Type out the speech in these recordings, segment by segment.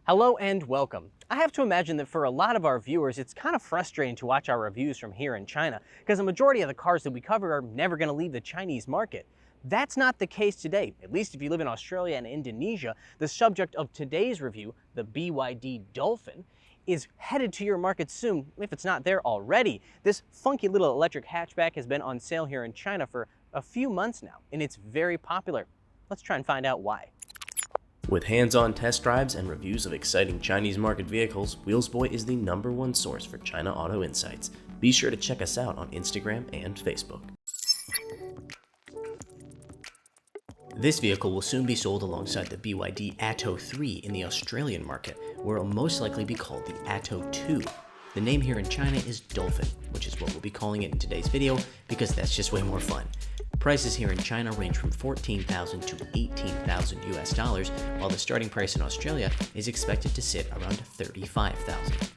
Hello and welcome. I have to imagine that for a lot of our viewers, it's kind of frustrating to watch our reviews from here in China, because the majority of the cars that we cover are never going to leave the Chinese market. That's not the case today. At least if you live in Australia and Indonesia, the subject of today's review, the BYD Dolphin, is headed to your market soon, if it's not there already. This funky little electric hatchback has been on sale here in China for a few months now, and it's very popular. Let's try and find out why. With hands-on test drives and reviews of exciting Chinese market vehicles, Wheelsboy is the #1 source for China auto insights. Be sure to check us out on Instagram and Facebook. This vehicle will soon be sold alongside the BYD Atto 3 in the Australian market, where it will most likely be called the Atto 2. The name here in China is Dolphin, which is what we'll be calling it in today's video because that's just way more fun. Prices here in China range from $14,000 to $18,000 US, while the starting price in Australia is expected to sit around $35,000.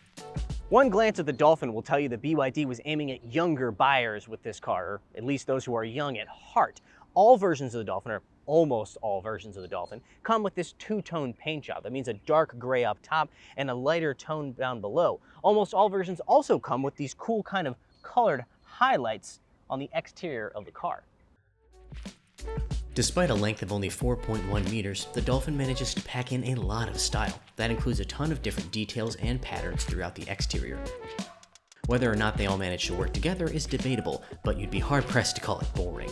One glance at the Dolphin will tell you that BYD was aiming at younger buyers with this car, or at least those who are young at heart. All versions of the Dolphin, or almost all versions of the Dolphin, come with this two-tone paint job. That means a dark gray up top and a lighter tone down below. Almost all versions also come with these cool kind of colored highlights on the exterior of the car. Despite a length of only 4.1 meters, the Dolphin manages to pack in a lot of style. That includes a ton of different details and patterns throughout the exterior. Whether or not they all manage to work together is debatable, but you'd be hard-pressed to call it boring.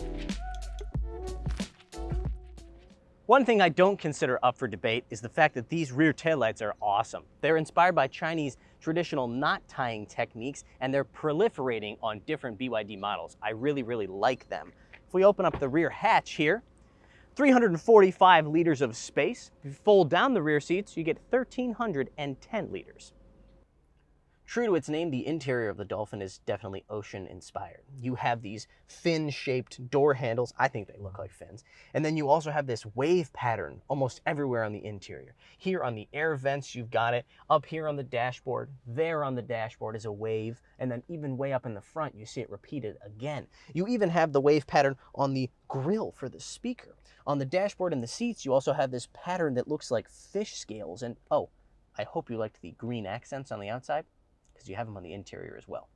One thing I don't consider up for debate is the fact that these rear taillights are awesome. They're inspired by Chinese traditional knot tying techniques, and they're proliferating on different BYD models. I really like them. If we open up the rear hatch here, 345 liters of space. If you fold down the rear seats, you get 1,310 liters. True to its name, the interior of the Dolphin is definitely ocean-inspired. You have these fin-shaped door handles. I think they look like fins. And then you also have this wave pattern almost everywhere on the interior. Here on the air vents, you've got it. Up here on the dashboard, there on the dashboard is a wave. And then even way up in the front, you see it repeated again. You even have the wave pattern on the grille for the speaker. On the dashboard and the seats, you also have this pattern that looks like fish scales. And oh, I hope you liked the green accents on the outside, because you have them on the interior as well.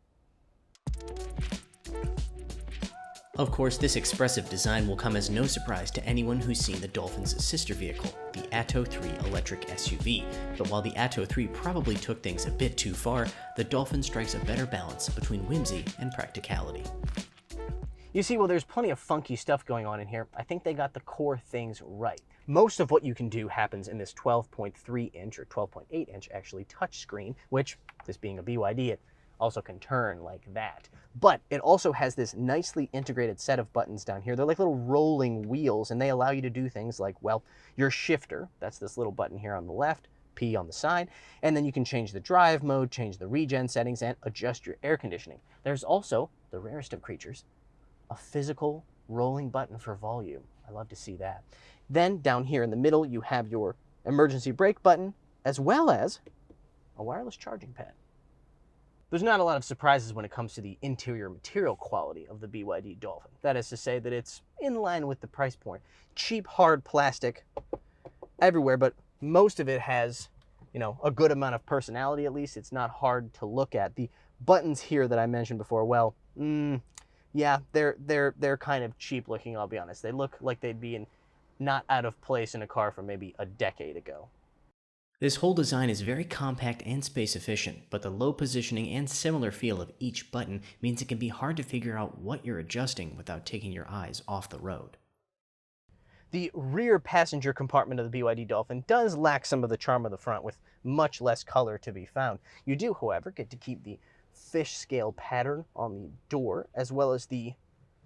Of course, this expressive design will come as no surprise to anyone who's seen the Dolphin's sister vehicle, the Atto 3 electric SUV. But while the Atto 3 probably took things a bit too far, the Dolphin strikes a better balance between whimsy and practicality. You see, well, there's plenty of funky stuff going on in here. I think they got the core things right. Most of what you can do happens in this 12.3 inch or 12.8 inch actually touchscreen, which, this being a BYD, it also can turn like that. But it also has this nicely integrated set of buttons down here. They're like little rolling wheels, and they allow you to do things like, well, your shifter, that's this little button here on the left, P on the side, and then you can change the drive mode, change the regen settings, and adjust your air conditioning. There's also, the rarest of creatures, a physical rolling button for volume. I love to see that. Then down here in the middle, you have your emergency brake button, as well as a wireless charging pad. There's not a lot of surprises when it comes to the interior material quality of the BYD Dolphin. That is to say that it's in line with the price point. Cheap, hard plastic everywhere, but most of it has, a good amount of personality at least. It's not hard to look at. The buttons here that I mentioned before, well, yeah, they're kind of cheap looking, I'll be honest. They look like they'd be not out of place in a car from maybe a decade ago. This whole design is very compact and space efficient, but the low positioning and similar feel of each button means it can be hard to figure out what you're adjusting without taking your eyes off the road. The rear passenger compartment of the BYD Dolphin does lack some of the charm of the front, with much less color to be found. You do, however, get to keep the fish scale pattern on the door, as well as the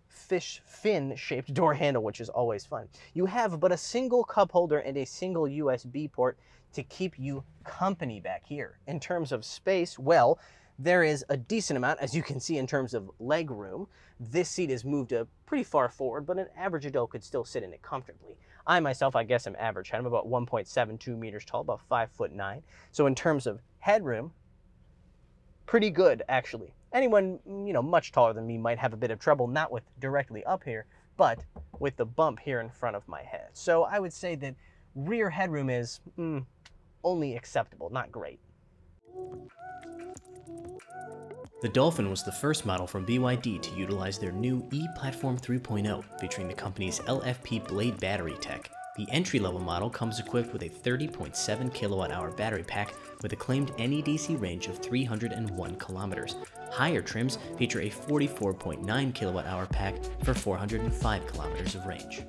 fish fin shaped door handle, which is always fun. You have but a single cup holder and a single USB port to keep you company back here. In terms of space, well, there is a decent amount, as you can see, in terms of leg room. This seat is moved pretty far forward, but an average adult could still sit in it comfortably. I myself, I guess I'm average height. I'm about 1.72 meters tall, about 5'9". So in terms of headroom, pretty good, actually. Anyone, much taller than me might have a bit of trouble, not with directly up here, but with the bump here in front of my head. So I would say that rear headroom is only acceptable, not great. The Dolphin was the first model from BYD to utilize their new E-Platform 3.0, featuring the company's LFP Blade battery tech. The entry-level model comes equipped with a 30.7 kWh battery pack with a claimed NEDC range of 301 kilometers. Higher trims feature a 44.9 kWh pack for 405 kilometers of range.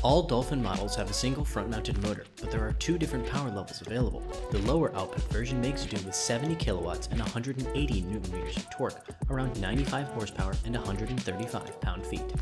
All Dolphin models have a single front-mounted motor, but there are two different power levels available. The lower output version makes do with 70 kilowatts and 180 newton-meters of torque, around 95 horsepower and 135 pound-feet.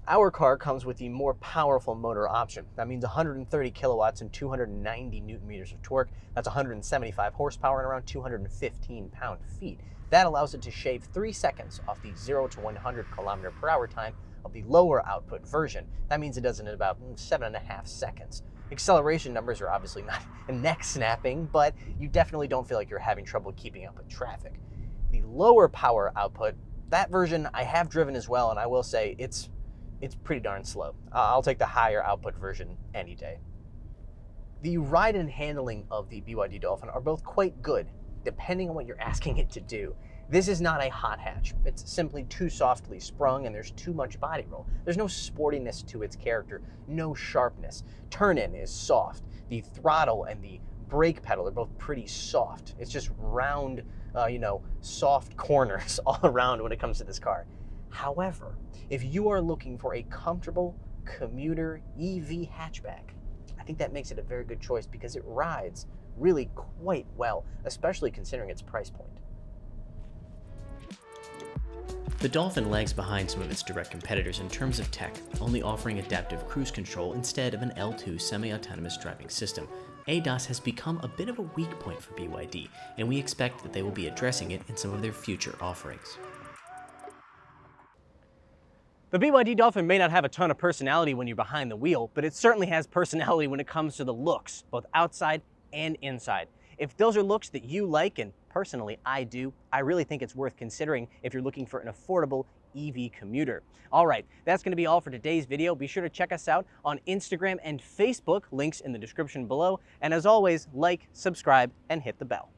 Our car comes with the more powerful motor option. That means 130 kilowatts and 290 newton-meters of torque. That's 175 horsepower and around 215 pound-feet. That allows it to shave 3 seconds off the 0 to 100 kilometer per hour time of the lower output version. That means it does it in about 7.5 seconds. Acceleration numbers are obviously not neck snapping, but you definitely don't feel like you're having trouble keeping up with traffic. The lower power output, that version I have driven as well, and I will say it's pretty darn slow. I'll take the higher output version any day. The ride and handling of the BYD Dolphin are both quite good, depending on what you're asking it to do. This is not a hot hatch. It's simply too softly sprung and there's too much body roll. There's no sportiness to its character, no sharpness. Turn-in is soft. The throttle and the brake pedal are both pretty soft. It's just round, soft corners all around when it comes to this car. However, if you are looking for a comfortable commuter EV hatchback, I think that makes it a very good choice because it rides really quite well, especially considering its price point. The Dolphin lags behind some of its direct competitors in terms of tech, only offering adaptive cruise control instead of an L2 semi-autonomous driving system. ADAS has become a bit of a weak point for BYD, and we expect that they will be addressing it in some of their future offerings. The BYD Dolphin may not have a ton of personality when you're behind the wheel, but it certainly has personality when it comes to the looks, both outside and inside. If those are looks that you like, and personally I do, I really think it's worth considering if you're looking for an affordable EV commuter. All right, that's going to be all for today's video. Be sure to check us out on Instagram and Facebook, links in the description below. And as always, like, subscribe, and hit the bell.